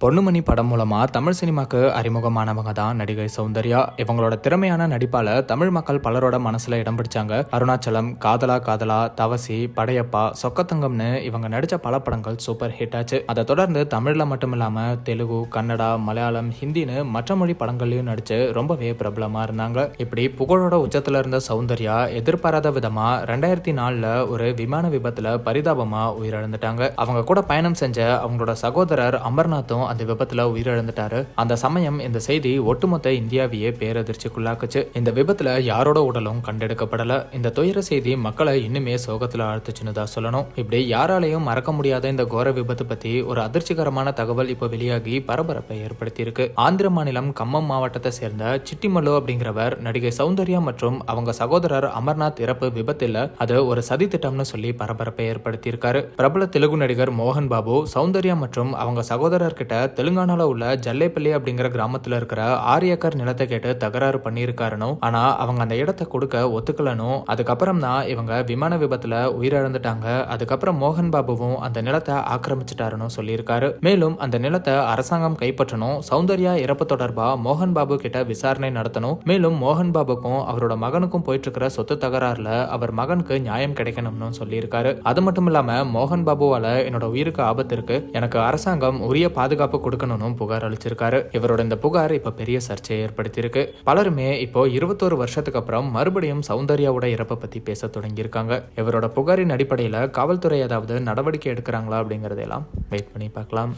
பொன்னுமணி படம் மூலமா தமிழ் சினிமாக்கு அறிமுகமானவங்க தான் நடிகை சௌந்தர்யா. இவங்களோட திறமையான நடிப்பால தமிழ் மக்கள் பலரோட மனசுல இடம் பிடிச்சாங்க. அருணாச்சலம், காதலா காதலா, தவசி, படையப்பா, சொக்கத்தங்கம்னு இவங்க நடிச்ச பல படங்கள் சூப்பர் ஹிட் ஆச்சு. அதை தொடர்ந்து தமிழ்ல மட்டும் இல்லாம தெலுங்கு, கன்னடா, மலையாளம், ஹிந்தின்னு மற்ற மொழி படங்கள்லயும் நடிச்சு ரொம்பவே பிரபலமா இருந்தாங்க. இப்படி புகழோட உச்சத்துல இருந்த சௌந்தர்யா எதிர்பாராத விதமா 2004 ஒரு விமான விபத்துல பரிதாபமா உயிரிழந்துட்டாங்க. அவங்க கூட பயணம் செஞ்ச அவங்களோட சகோதரர் அமர்நாத்தும் அந்த விபத்துல உயிரிழந்துட்டாரு. அந்த சமயம் இந்த செய்தி ஒட்டுமொத்த இந்தியாவையே பேரதிர்ச்சிக்குள்ளாக்குச்சு. இந்த விபத்துல யாரோட உடலும் கண்டெடுக்கப்படல. இந்த துயர செய்தி மக்களை இன்னுமே சோகத்துல ஆழ்த்துச்சுன்னு தான் சொல்லணும். இப்படி யாராலையும் மறக்க முடியாத இந்த கோர விபத்து பத்தி ஒரு அதிர்ச்சிகரமான தகவல் இப்ப வெளியாகி பரபரப்பை ஏற்படுத்தி இருக்கு. ஆந்திர மாநிலம் கம்மம் மாவட்டத்தை சேர்ந்த சிட்டிமல்லு அப்படிங்கிறவர் நடிகை சௌந்தர்யா மற்றும் அவங்க சகோதரர் அமர்நாத் இறப்பு விபத்தில் அது ஒரு சதி திட்டம்னு சொல்லி பரபரப்பை ஏற்படுத்தி இருக்காரு. பிரபல தெலுங்கு நடிகர் மோகன் பாபு சௌந்தர்யா மற்றும் அவங்க சகோதரர் கிட்ட தெலுங்கானால உள்ள ஜல்லேப்பள்ளி அப்படிங்கிற கிராமத்துல இருக்கிற 6 ஏக்கர் நிலத்தை கேட்டு தகராறு பண்ணியிருக்காருன்னு, ஆனா அவங்க அந்த இடத்தை கொடுக்க ஒத்துக்கலனும், அதுக்கப்புறம் தான் இவங்க விமான விபத்துல உயிரிழந்துட்டாங்க. அதுக்கப்புறம் மோகன் பாபுவும் அந்த நிலத்தை ஆக்கிரமிச்சிட்டாருன்னு சொல்லியிருக்காரு. மேலும் அந்த நிலத்தை அரசாங்கம் கைப்பற்றணும், சௌந்தர்யா இறப்பு தொடர்பா மோகன் பாபு கிட்ட விசாரணை நடத்தணும், மேலும் மோகன் பாபுக்கும் அவரோட மகனுக்கும் போயிட்டு இருக்கிற சொத்து தகராறுல அவர் மகனுக்கு நியாயம் கிடைக்கணும்னு சொல்லியிருக்காரு. அது மட்டும் இல்லாம மோகன் பாபுவால என்னோட உயிருக்கு ஆபத்து இருக்கு, எனக்கு அரசாங்கம் உரிய பாதுகாப்பு கொடுக்கணும்னு புகார் அளிச்சிருக்காரு. இவரோட இந்த புகார் இப்ப பெரிய சர்ச்சையை ஏற்படுத்தியிருக்கு. பலருமே இப்போ 21 வருஷத்துக்கு அப்புறம் மறுபடியும் சௌந்தர்யாவோட இறப்பை பத்தி பேச தொடங்கி இருக்காங்க. இவரோட புகாரின் அடிப்படையில காவல்துறை ஏதாவது நடவடிக்கை எடுக்கிறாங்களா அப்படிங்கறதெல்லாம் வெயிட் பண்ணி பார்க்கலாம்.